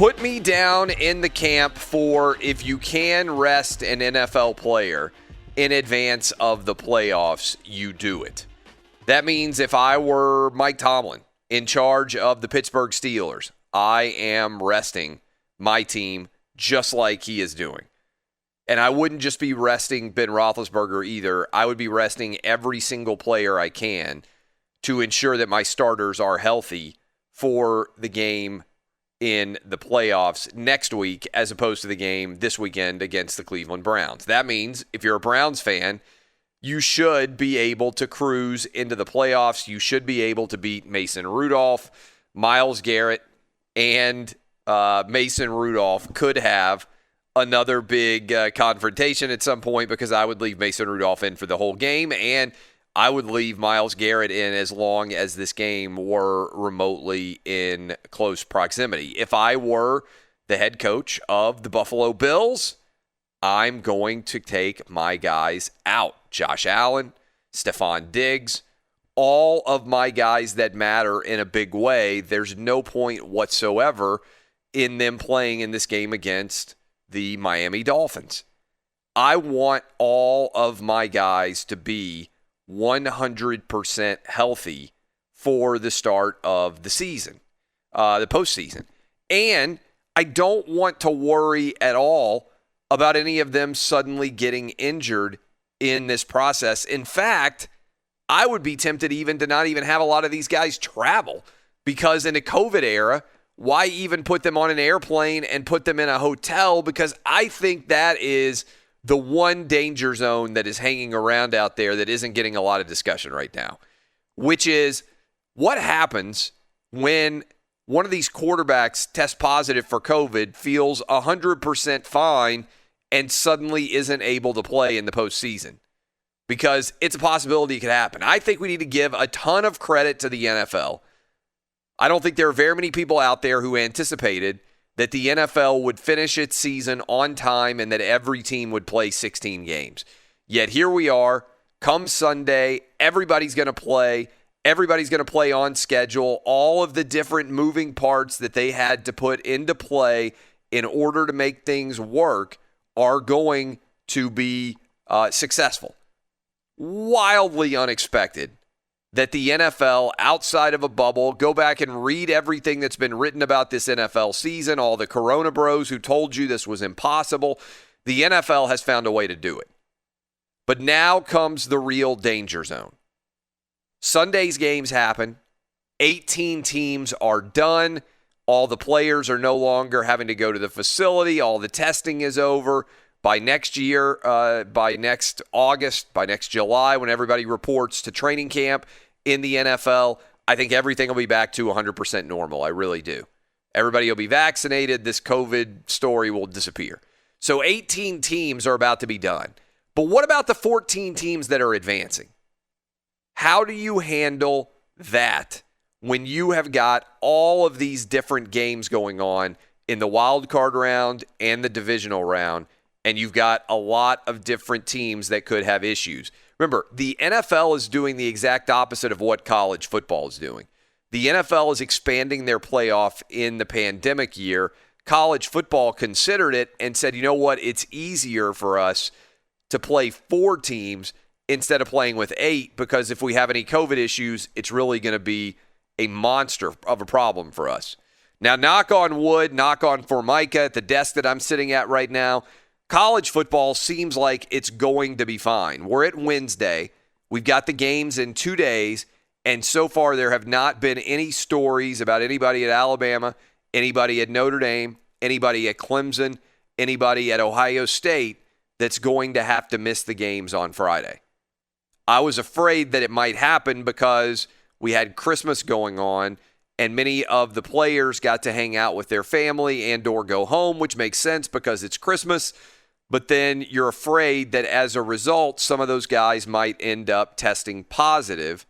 Put me down in the camp for if you can rest an NFL player in advance of the playoffs, you do it. That means if I were Mike Tomlin in charge of the Pittsburgh Steelers, I am resting my team just like he is doing. And I wouldn't just be resting Ben Roethlisberger either. I would be resting every single player I can to ensure that my starters are healthy for the game in the playoffs next week as opposed to the game this weekend against the Cleveland Browns. That means if you're a Browns fan, you should be able to cruise into the playoffs. You should be able to beat Mason Rudolph. Myles Garrett and Mason Rudolph could have another big confrontation at some point because I would leave Mason Rudolph in for the whole game, and I would leave Myles Garrett in as long as this game were remotely in close proximity. If I were the head coach of the Buffalo Bills, I'm going to take my guys out. Josh Allen, Stephon Diggs, all of my guys that matter in a big way. There's no point whatsoever in them playing in this game against the Miami Dolphins. I want all of my guys to be 100% healthy for the start of the season, the postseason. And I don't want to worry at all about any of them suddenly getting injured in this process. In fact, I would be tempted even to not even have a lot of these guys travel because in the COVID era, why even put them on an airplane and put them in a hotel? Because I think that is the one danger zone that is hanging around out there that isn't getting a lot of discussion right now, which is what happens when one of these quarterbacks tests positive for COVID, feels 100% fine, and suddenly isn't able to play in the postseason. Because it's a possibility it could happen. I think we need to give a ton of credit to the NFL. I don't think there are very many people out there who anticipated that the NFL would finish its season on time and that every team would play 16 games. Yet here we are, come Sunday, everybody's going to play. Everybody's going to play on schedule. All of the different moving parts that they had to put into play in order to make things work are going to be successful. Wildly unexpected that the NFL, outside of a bubble, go back and read everything that's been written about this NFL season, all the Corona bros who told you this was impossible. The NFL has found a way to do it. But now comes the real danger zone. Sunday's games happen. 18 teams are done. All the players are no longer having to go to the facility. All the testing is over. By next year, by next August, by next July, when everybody reports to training camp in the NFL, I think everything will be back to 100% normal. I really do. Everybody will be vaccinated. This COVID story will disappear. So 18 teams are about to be done. But what about the 14 teams that are advancing? How do you handle that when you have got all of these different games going on in the wild card round and the divisional round, and you've got a lot of different teams that could have issues? Remember, the NFL is doing the exact opposite of what college football is doing. The NFL is expanding their playoff in the pandemic year. College football considered it and said, you know what, it's easier for us to play 4 teams instead of playing with 8, because if we have any COVID issues, it's really going to be a monster of a problem for us. Now, knock on wood, knock on Formica at the desk that I'm sitting at right now, college football seems like it's going to be fine. We're at Wednesday. We've got the games in 2 days, and so far there have not been any stories about anybody at Alabama, anybody at Notre Dame, anybody at Clemson, anybody at Ohio State that's going to have to miss the games on Friday. I was afraid that it might happen because we had Christmas going on, and many of the players got to hang out with their family and or go home, which makes sense because it's Christmas. But then you're afraid that as a result, some of those guys might end up testing positive.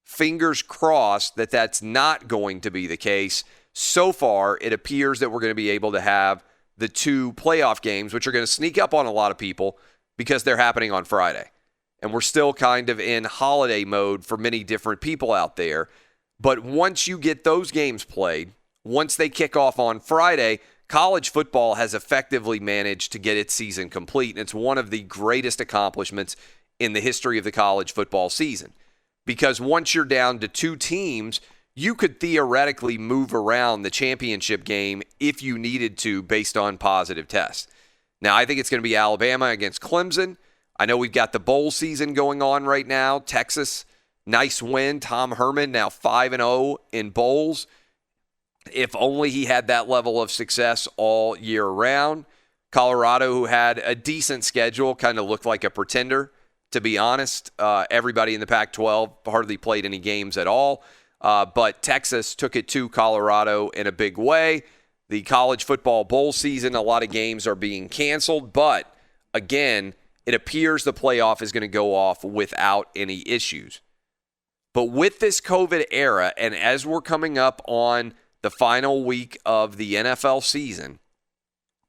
Fingers crossed that that's not going to be the case. So far, it appears that we're going to be able to have the 2 playoff games, which are going to sneak up on a lot of people because they're happening on Friday. And we're still kind of in holiday mode for many different people out there. But once you get those games played, once they kick off on Friday, college football has effectively managed to get its season complete, and it's one of the greatest accomplishments in the history of the college football season. Because once you're down to 2 teams, you could theoretically move around the championship game if you needed to based on positive tests. Now, I think it's going to be Alabama against Clemson. I know we've got the bowl season going on right now. Texas, nice win. Tom Herman now 5-0 in bowls. If only he had that level of success all year round. Colorado, who had a decent schedule, kind of looked like a pretender, to be honest. Everybody in the Pac-12 hardly played any games at all. But Texas took it to Colorado in a big way. The college football bowl season, a lot of games are being canceled. But, again, it appears the playoff is going to go off without any issues. But with this COVID era, and as we're coming up on the final week of the NFL season,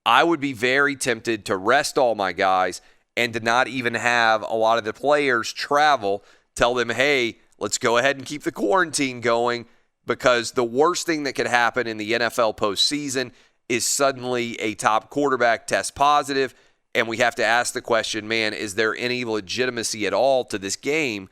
I would be very tempted to rest all my guys and to not even have a lot of the players travel, tell them, hey, let's go ahead and keep the quarantine going, because the worst thing that could happen in the NFL postseason is suddenly a top quarterback test positive, and we have to ask the question, man, is there any legitimacy at all to this game?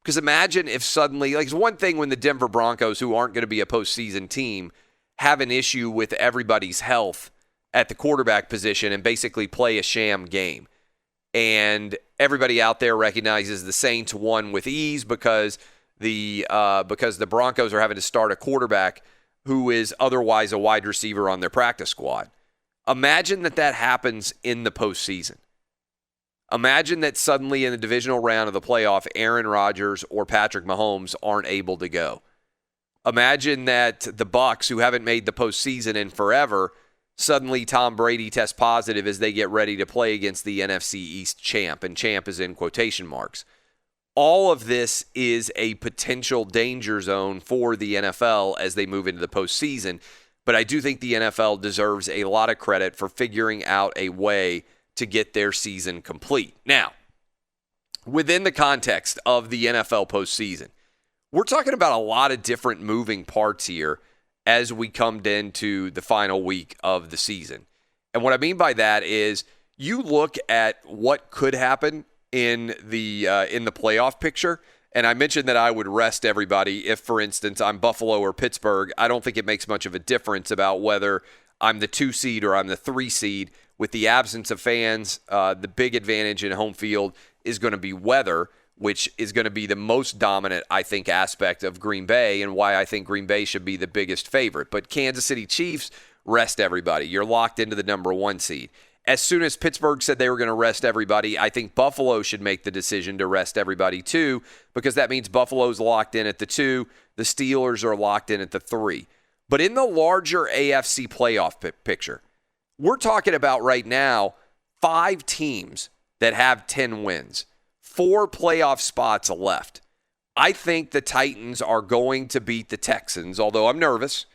Because imagine if suddenly, like, it's one thing when the Denver Broncos, who aren't going to be a postseason team, have an issue with everybody's health at the quarterback position and basically play a sham game. And everybody out there recognizes the Saints won with ease because the Broncos are having to start a quarterback who is otherwise a wide receiver on their practice squad. Imagine that happens in the postseason. Imagine that suddenly in the divisional round of the playoff, Aaron Rodgers or Patrick Mahomes aren't able to go. Imagine that the Bucs, who haven't made the postseason in forever, suddenly Tom Brady tests positive as they get ready to play against the NFC East champ, and champ is in quotation marks. All of this is a potential danger zone for the NFL as they move into the postseason, but I do think the NFL deserves a lot of credit for figuring out a way to get their season complete. Now, within the context of the NFL postseason, we're talking about a lot of different moving parts here as we come into the final week of the season. And what I mean by that is you look at what could happen in the playoff picture, and I mentioned that I would rest everybody if, for instance, I'm Buffalo or Pittsburgh. I don't think it makes much of a difference about whether I'm the 2 seed or I'm the 3 seed. With the absence of fans, the big advantage in home field is going to be weather, which is going to be the most dominant, I think, aspect of Green Bay, and why I think Green Bay should be the biggest favorite. But Kansas City Chiefs, rest everybody. You're locked into the number 1 seed. As soon as Pittsburgh said they were going to rest everybody, I think Buffalo should make the decision to rest everybody too, because that means Buffalo's locked in at the 2, the Steelers are locked in at the 3. But in the larger AFC playoff picture, we're talking about right now 5 teams that have 10 wins. 4 playoff spots left. I think the Titans are going to beat the Texans, although I'm nervous.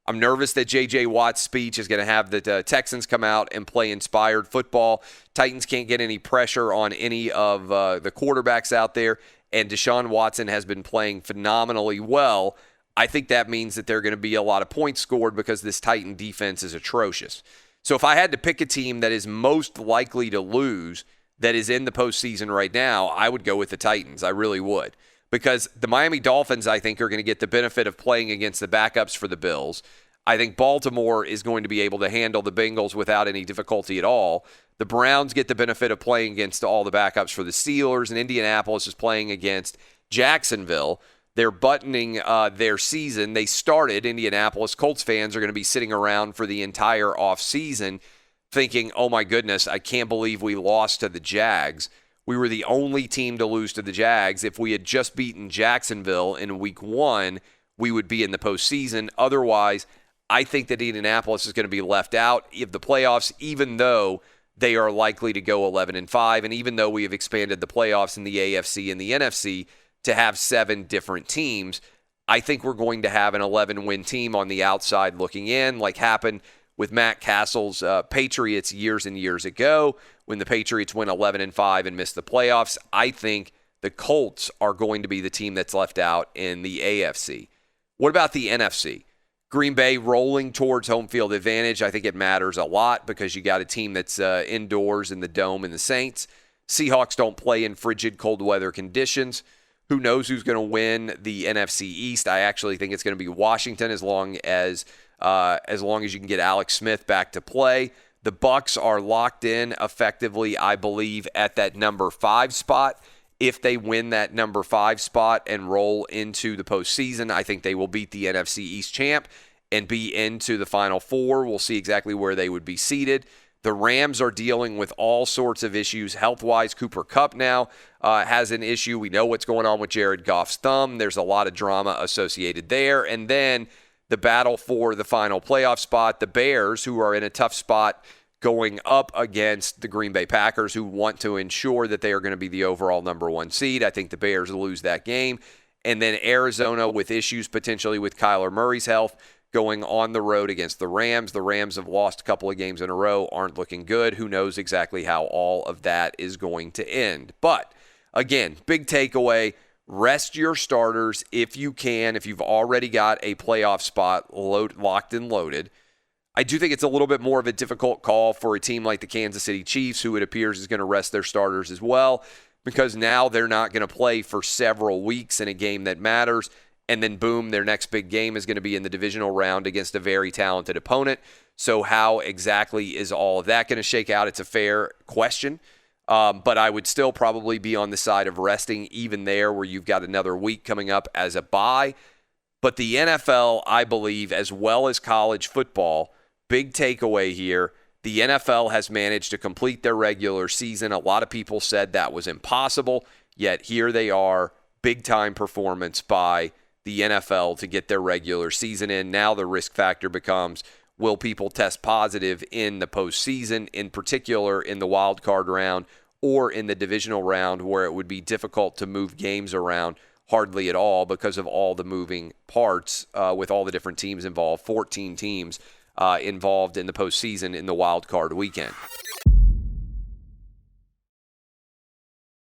I'm nervous that J.J. Watt's speech is going to have the Texans come out and play inspired football. Titans can't get any pressure on any of the quarterbacks out there, and Deshaun Watson has been playing phenomenally well. I think that means that there are going to be a lot of points scored because this Titan defense is atrocious. So if I had to pick a team that is most likely to lose that is in the postseason right now, I would go with the Titans. I really would. Because the Miami Dolphins, I think, are going to get the benefit of playing against the backups for the Bills. I think Baltimore is going to be able to handle the Bengals without any difficulty at all. The Browns get the benefit of playing against all the backups for the Steelers, and Indianapolis is playing against Jacksonville. They're buttoning their season. They started, Indianapolis Colts fans are going to be sitting around for the entire offseason thinking, oh my goodness, I can't believe we lost to the Jags. We were the only team to lose to the Jags. If we had just beaten Jacksonville in week 1, we would be in the postseason. Otherwise, I think that Indianapolis is going to be left out of the playoffs, even though they are likely to go 11-5, and even though we have expanded the playoffs in the AFC and the NFC to have 7 different teams, I think we're going to have an 11-win team on the outside looking in, like happened with Matt Castle's Patriots years and years ago when the Patriots went 11-5 and missed the playoffs. I think the Colts are going to be the team that's left out in the AFC. What about the NFC? Green Bay rolling towards home field advantage. I think it matters a lot because you got a team that's indoors in the Dome and the Saints. Seahawks don't play in frigid cold weather conditions. Who knows who's going to win the NFC East? I actually think it's going to be Washington as long as you can get Alex Smith back to play. The Bucs are locked in effectively, I believe, at that number 5 spot. If they win that number 5 spot and roll into the postseason, I think they will beat the NFC East champ and be into the Final Four. We'll see exactly where they would be seated. The Rams are dealing with all sorts of issues health-wise. Cooper Kupp now has an issue. We know what's going on with Jared Goff's thumb. There's a lot of drama associated there. And then the battle for the final playoff spot, the Bears, who are in a tough spot going up against the Green Bay Packers, who want to ensure that they are going to be the overall number 1 seed. I think the Bears will lose that game. And then Arizona with issues potentially with Kyler Murray's health going on the road against the Rams. The Rams have lost a couple of games in a row, aren't looking good. Who knows exactly how all of that is going to end. But again, big takeaway, rest your starters if you can, if you've already got a playoff spot locked and loaded. I do think it's a little bit more of a difficult call for a team like the Kansas City Chiefs, who it appears is going to rest their starters as well, because now they're not going to play for several weeks in a game that matters. And then, boom, their next big game is going to be in the divisional round against a very talented opponent. So how exactly is all of that going to shake out? It's a fair question. But I would still probably be on the side of resting even there where you've got another week coming up as a bye. But the NFL, I believe, as well as college football, big takeaway here, the NFL has managed to complete their regular season. A lot of people said that was impossible, yet here they are, big-time performance by the NFL to get their regular season in. Now the risk factor becomes, will people test positive in the postseason, in particular in the wild card round or in the divisional round, where it would be difficult to move games around hardly at all because of all the moving parts with all the different teams involved, 14 teams involved in the postseason in the wild card weekend.